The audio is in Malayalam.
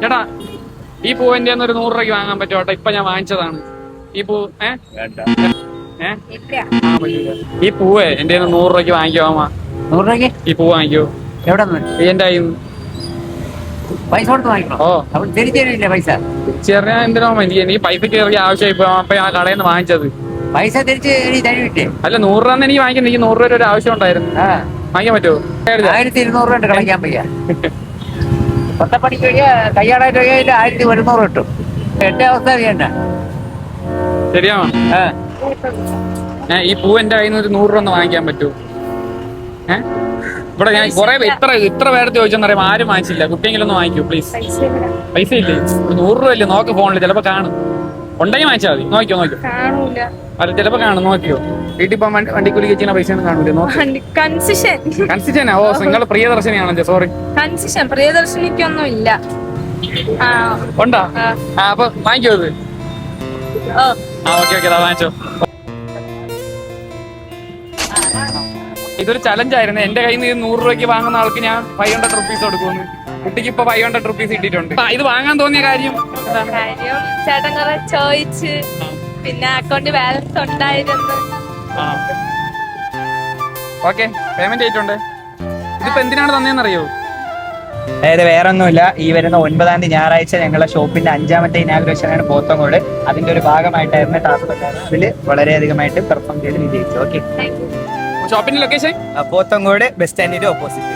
ചേട്ടാ ഈ പൂവിന്റെ ഒരു 100 രൂപയ്ക്ക് വാങ്ങാൻ പറ്റുമോ ചേട്ടാ? ഇപ്പൊ ഞാൻ വാങ്ങിച്ചതാണ് ഈ പൂ. ഈ പൂവേ എന്റെ 100 രൂപയ്ക്ക് വാങ്ങിക്കോ അമ്മ. 100 രൂപയ്ക്ക് ഈ പൂ വാങ്ങിക്കോ. എവിടെ എന്റെ പൈസ കൊടുത്ത് വാങ്ങിക്കണോ? ഓ അവൾ തിരിച്ചു തരില്ലേ പൈസ? ചെറിയ എന്തിനോ എനിക്ക് പൈസ കയറിയ ആവശ്യമായി അപ്പൊ ആ കടയിൽ നിന്ന് വാങ്ങിച്ചത്. പൈസ തിരിച്ച് തരുവില്ലേ? അല്ല 100 രൂപ എനിക്ക് വാങ്ങിക്കണം. എനിക്ക് 100 രൂപ ഒരു ആവശ്യം ഉണ്ടായിരുന്നു. വാങ്ങിക്കാൻ പറ്റുമോ? 1200 ഉണ്ട് കളയ്ക്കാൻ വയ്യ. പത്തപ്പണിക്ക് വഴിയാ കയ്യാടായിട്ട് വഴിയായിട്ട് 1100 കിട്ടും. എന്റെ അവസ്ഥ അറിയണ്ട. ശരിയാണോ? ഈ പൂ എന്റെ കയ്യിൽ നിന്ന് ഒരു 100 രൂപ ഒന്ന് വാങ്ങിക്കാൻ പറ്റുമോ? ഇവിടെ ഞാൻ കൊറേ ഇത്ര പേരത്ത് ചോദിച്ചെന്നറിയാം, ആരും വാങ്ങിച്ചില്ല. കുട്ടിയെങ്കിലും ഒന്ന് വാങ്ങിക്കൂ പ്ലീസ്. പൈസ ഇല്ലേ? 100 രൂപ ഇല്ലേ? നോക്ക് ഫോണിൽ ചിലപ്പോ കാണും. ഉണ്ടെങ്കിൽ വാങ്ങിച്ചാൽ മതി. നോക്കിയോ അല്ല ചിലപ്പോ കാണും. നോക്കിയോ വീട്ടിൽ പോകാൻ വണ്ടിക്കൂലി വെച്ചാൽ പൈസ ഒന്നും കാണൂല. കൺസിഷനാ? ഓ നിങ്ങൾ പ്രിയദർശിനിയാണല്ലോ. സോറി, കൺസിഷൻ പ്രിയദർശിനിക്കൊന്നും ഇല്ല. ഉണ്ടോ? അപ്പൊ വാങ്ങിക്കോ അത്. ഓക്കെ അതാ വാങ്ങിച്ചോ. ഇതൊരു ചലഞ്ച് ആയിരുന്നു. എന്റെ കയ്യിൽ നിന്ന് 100 രൂപയ്ക്ക് വാങ്ങുന്ന ആൾക്ക് ഞാൻ 500 റുപ്പീസ് കൊടുക്കുന്നു. കുട്ടിക്ക് ഇപ്പൊ 500 റുപ്പീസ് ഇട്ടിട്ടുണ്ട്. ഇത് വാങ്ങാൻ തോന്നിയ കാര്യം ചേട്ടൻ കുറെ ചോദിച്ച്, പിന്നെ അക്കൗണ്ടിൽ ബാലൻസ് ഉണ്ടായിരുന്നു. ഓക്കെ, പേയ്മെന്റ് ആയിട്ടുണ്ട്. ഇതിപ്പോ എന്തിനാണ് തന്നേന്നറിയോ? അതായത് വേറെ ഒന്നുമില്ല, ഈ വരുന്ന 9-ാം തീയതി ഞായറാഴ്ച ഞങ്ങളുടെ ഷോപ്പിന്റെ 5ാമത്തെ ഇനാഗുറേഷനാണ് പോത്തങ്കോട്. അതിന്റെ ഒരു ഭാഗമായിട്ടായിരുന്നു ടാസ്ക്. അതിൽ വളരെയധികമായിട്ട് പെർഫോം ചെയ്ത് വിജയിച്ചു. ഓക്കെ, ഷോപ്പിന്റെ ലൊക്കേഷൻ പോത്തങ്കോട് ബസ് സ്റ്റാൻഡിന്റെ ഓപ്പോസിറ്റ്.